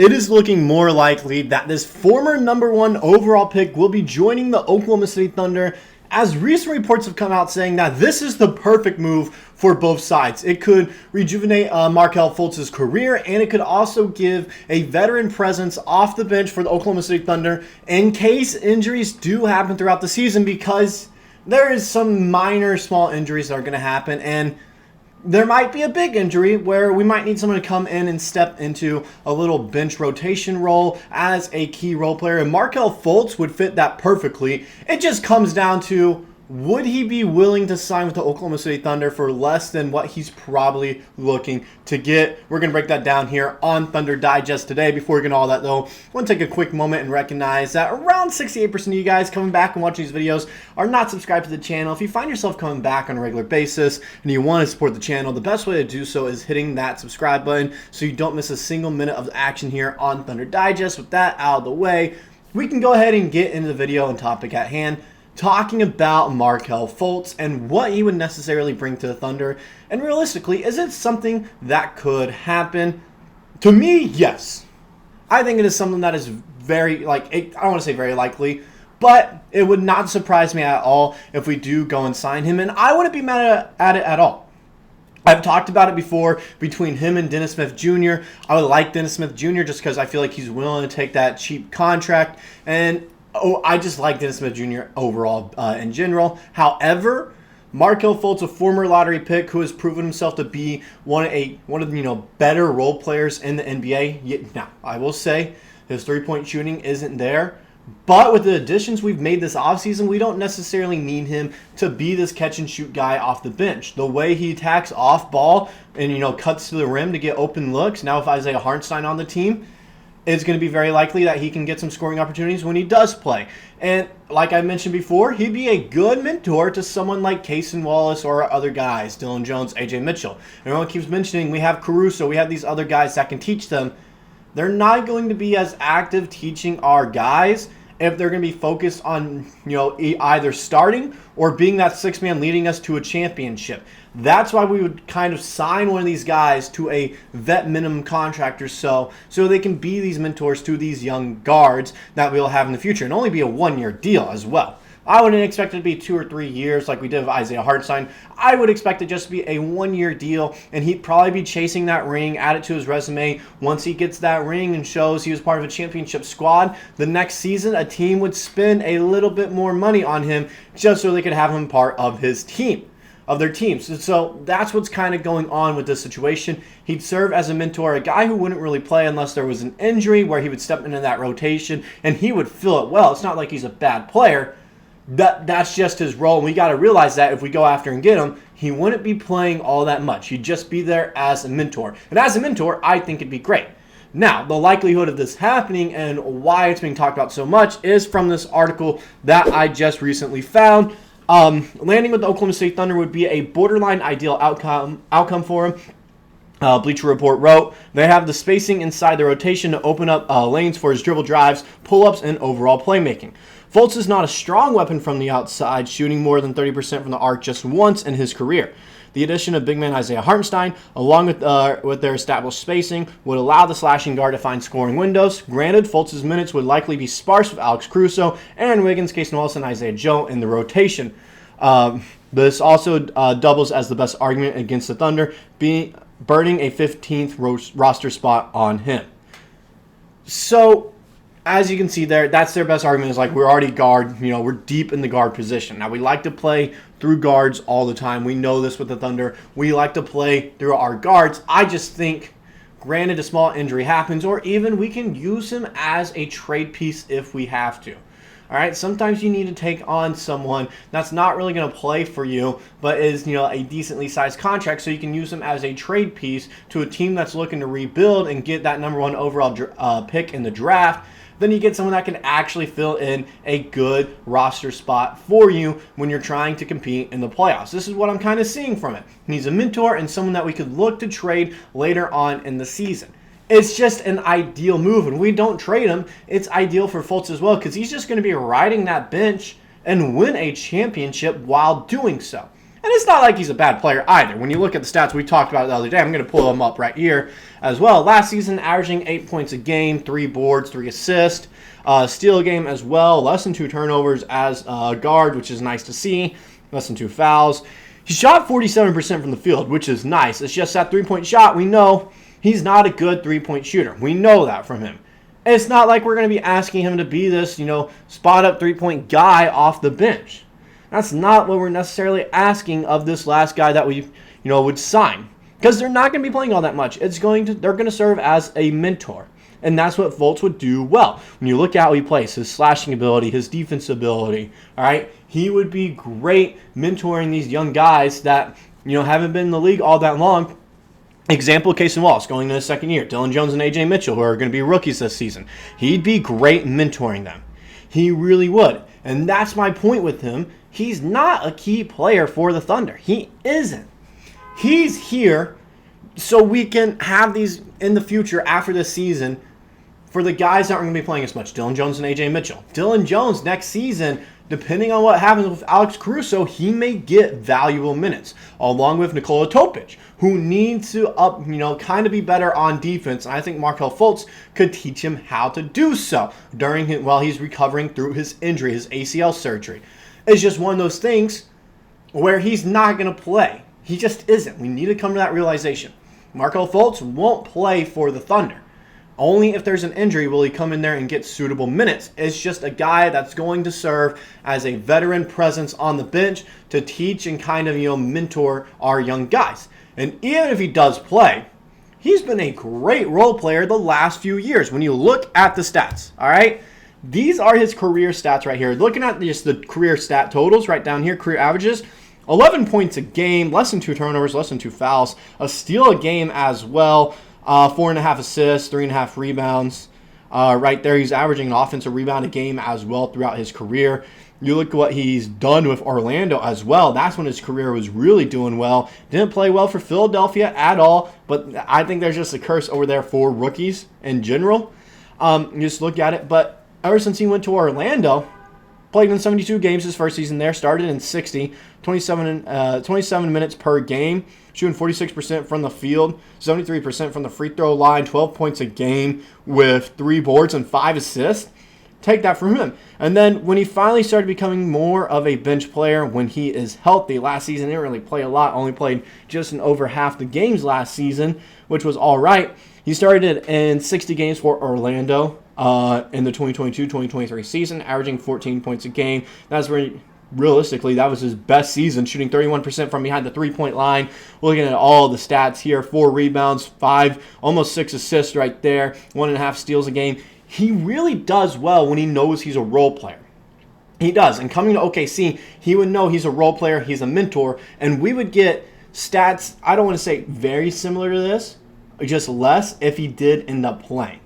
it is looking more likely that this former #1 overall pick will be joining the Oklahoma City Thunder, as recent reports have come out saying that this is the perfect move for both sides. It could rejuvenate Markelle Fultz's career, and it could also give a veteran presence off the bench for the Oklahoma City Thunder in case injuries do happen throughout the season, because there is some minor small injuries that are going to happen, and there might be a big injury where we might need someone to come in and step into a little bench rotation role as a key role player. And Markelle Fultz would fit that perfectly. It just comes down to, would he be willing to sign with the Oklahoma City Thunder for less than what he's probably looking to get? We're going to break that down here on Thunder Digest today. Before we get into all that, though, I want to take a quick moment and recognize that around 68% of you guys coming back and watching these videos are not subscribed to the channel. If you find yourself coming back on a regular basis and you want to support the channel, the best way to do so is hitting that subscribe button so you don't miss a single minute of action here on Thunder Digest. With that out of the way, we can go ahead and get into the video and topic at hand, talking about Markelle Fultz and what he would necessarily bring to the Thunder. And realistically, is it something that could happen? To me, yes. I think it is something that is very, I don't want to say very likely, but it would not surprise me at all if we do go and sign him, and I wouldn't be mad at it at all. I've talked about it before between him and Dennis Smith Jr. I would like Dennis Smith Jr. just because I feel like he's willing to take that cheap contract, and I just like Dennis Smith Jr. overall in general. However, Markelle Fultz, a former lottery pick who has proven himself to be one of the better role players in the NBA. Now, I will say his three-point shooting isn't there, but with the additions we've made this offseason, we don't necessarily need him to be this catch-and-shoot guy off the bench. The way he attacks off ball and cuts to the rim to get open looks, now with Isaiah Hartenstein on the team, it's going to be very likely that he can get some scoring opportunities when he does play. And like I mentioned before, he'd be a good mentor to someone like Cason Wallace or other guys, Dylan Jones, AJ Mitchell. Everyone keeps mentioning we have Caruso, we have these other guys that can teach them. They're not going to be as active teaching our guys if they're going to be focused on either starting or being that sixth man leading us to a championship. That's why we would kind of sign one of these guys to a vet minimum contract or so they can be these mentors to these young guards that we'll have in the future, and only be a one-year deal as well. I wouldn't expect it to be 2 or 3 years like we did with Isaiah Hartenstein. I would expect it just to be a one-year deal, and he'd probably be chasing that ring, add it to his resume. Once he gets that ring and shows he was part of a championship squad, the next season a team would spend a little bit more money on him just so they could have him part of his team, of their teams. So that's what's kind of going on with this situation. He'd serve as a mentor, a guy who wouldn't really play unless there was an injury, where he would step into that rotation and he would fill it well. It's not like he's a bad player. That's just his role, and we got to realize that if we go after and get him, he wouldn't be playing all that much. He'd just be there as a mentor. And as a mentor, I think it'd be great. Now, the likelihood of this happening and why it's being talked about so much is from this article that I just recently found. Landing with the Oklahoma City Thunder would be a borderline ideal outcome for him. Bleacher Report wrote, they have the spacing inside the rotation to open up lanes for his dribble drives, pull-ups, and overall playmaking. Fultz is not a strong weapon from the outside, shooting more than 30% from the arc just once in his career. The addition of big man Isaiah Hartenstein, along with their established spacing, would allow the slashing guard to find scoring windows. Granted, Fultz's minutes would likely be sparse with Alex Caruso and Wiggins, Cason Wallace, and Isaiah Joe in the rotation. This also doubles as the best argument against the Thunder, burning a 15th roster spot on him. So, as you can see there, that's their best argument, is we're already guard, we're deep in the guard position. Now, we like to play through guards all the time. We know this with the Thunder. We like to play through our guards. I just think, granted a small injury happens, or even we can use him as a trade piece if we have to. All right, sometimes you need to take on someone that's not really going to play for you, but is a decently sized contract, so you can use them as a trade piece to a team that's looking to rebuild and get that #1 overall pick in the draft. Then you get someone that can actually fill in a good roster spot for you when you're trying to compete in the playoffs. This is what I'm kind of seeing from it. He's a mentor and someone that we could look to trade later on in the season. It's just an ideal move, and we don't trade him. It's ideal for Fultz as well, because he's just going to be riding that bench and win a championship while doing so. And it's not like he's a bad player either. When you look at the stats we talked about the other day, I'm going to pull them up right here as well. Last season, averaging 8 points a game, 3 boards, 3 assists, steal a game as well, less than 2 turnovers as a guard, which is nice to see, less than 2 fouls. He shot 47% from the field, which is nice. It's just that 3-point shot. We know he's not a good 3-point shooter. We know that from him. It's not like we're going to be asking him to be this, spot-up 3-point guy off the bench. That's not what we're necessarily asking of this last guy that we, would sign. Because they're not going to be playing all that much. They're going to serve as a mentor. And that's what Fultz would do well. When you look at how he plays, his slashing ability, his defense ability, all right, he would be great mentoring these young guys that, haven't been in the league all that long. Example, Cason Wallace going into his second year. Dillon Jones and AJ Mitchell, who are going to be rookies this season. He'd be great mentoring them. He really would. And that's my point with him. He's not a key player for the Thunder. He isn't. He's here so we can have these in the future after this season for the guys that aren't going to be playing as much. Dillon Jones and AJ Mitchell. Dillon Jones next season, depending on what happens with Alex Caruso, he may get valuable minutes, along with Nikola Topic, who needs to kind of be better on defense. And I think Markelle Fultz could teach him how to do so while he's recovering through his injury, his ACL surgery. It's just one of those things where he's not going to play. He just isn't. We need to come to that realization. Markelle Fultz won't play for the Thunder. Only if there's an injury will he come in there and get suitable minutes. It's just a guy that's going to serve as a veteran presence on the bench to teach and kind of, mentor our young guys. And even if he does play, he's been a great role player the last few years. When you look at the stats, all right? These are his career stats right here. Looking at just the career stat totals right down here, career averages, 11 points a game, less than 2 turnovers, less than 2 fouls, a steal a game as well, 4.5 assists, 3.5 rebounds. Right there, he's averaging an offensive rebound a game as well throughout his career. You look at what he's done with Orlando as well. That's when his career was really doing well. Didn't play well for Philadelphia at all, but I think there's just a curse over there for rookies in general. Just look at it. But ever since he went to Orlando, played in 72 games his first season there, started in 60, 27 minutes per game, shooting 46% from the field, 73% from the free throw line, 12 points a game with 3 boards and 5 assists. Take that from him. And then when he finally started becoming more of a bench player, when he is healthy, last season didn't really play a lot, only played just in over half the games last season, which was all right. He started in 60 games for Orlando in the 2022-2023 season, averaging 14 points a game. That's where, realistically, that was his best season, shooting 31% from behind the 3-point line. Looking at all the stats here, 4 rebounds, 5, almost 6 assists right there, 1.5 steals a game. He really does well when he knows he's a role player. He does. And coming to OKC, he would know he's a role player, he's a mentor, and we would get stats, I don't want to say very similar to this, just less if he did end up playing.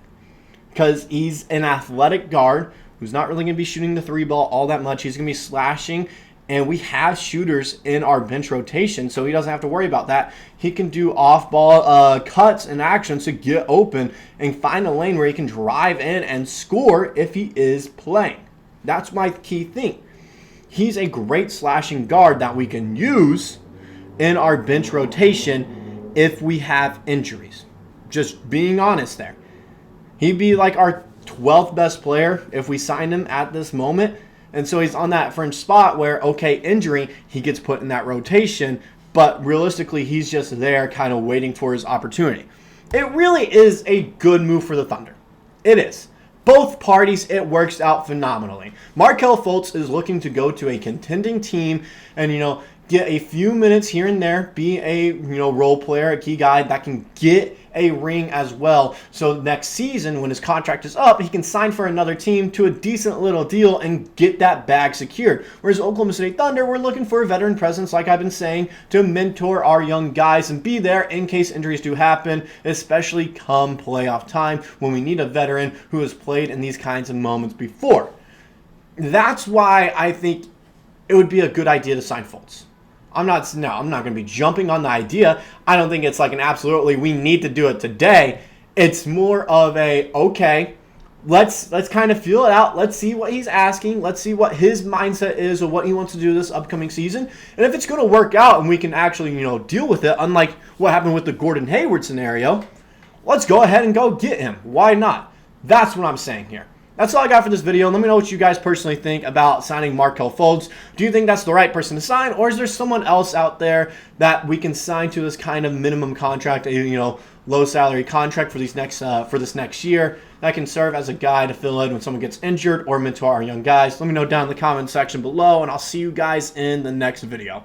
Because he's an athletic guard who's not really going to be shooting the 3 ball all that much. He's going to be slashing, and we have shooters in our bench rotation, so he doesn't have to worry about that. He can do off-ball cuts and actions to get open and find a lane where he can drive in and score if he is playing. That's my key thing. He's a great slashing guard that we can use in our bench rotation if we have injuries. Just being honest there. He'd be like our 12th best player if we signed him at this moment. And so he's on that fringe spot where, okay, injury, he gets put in that rotation, but realistically, he's just there kind of waiting for his opportunity. It really is a good move for the Thunder. It is. Both parties, it works out phenomenally. Markelle Fultz is looking to go to a contending team and, get a few minutes here and there, be a, role player, a key guy that can get a ring as well. So next season, when his contract is up, he can sign for another team to a decent little deal and get that bag secured. Whereas Oklahoma City Thunder, we're looking for a veteran presence, like I've been saying, to mentor our young guys and be there in case injuries do happen, especially come playoff time when we need a veteran who has played in these kinds of moments before. That's why I think it would be a good idea to sign Fultz. I'm not going to be jumping on the idea. I don't think it's like an absolutely we need to do it today. It's more of a, okay, let's kind of feel it out. Let's see what he's asking. Let's see what his mindset is or what he wants to do this upcoming season. And if it's going to work out and we can actually, deal with it, unlike what happened with the Gordon Hayward scenario, let's go ahead and go get him. Why not? That's what I'm saying here. That's all I got for this video. Let me know what you guys personally think about signing Markelle Fultz. Do you think that's the right person to sign, or is there someone else out there that we can sign to this kind of minimum contract, low salary contract for this next year that can serve as a guy to fill in when someone gets injured or mentor our young guys? Let me know down in the comment section below, and I'll see you guys in the next video.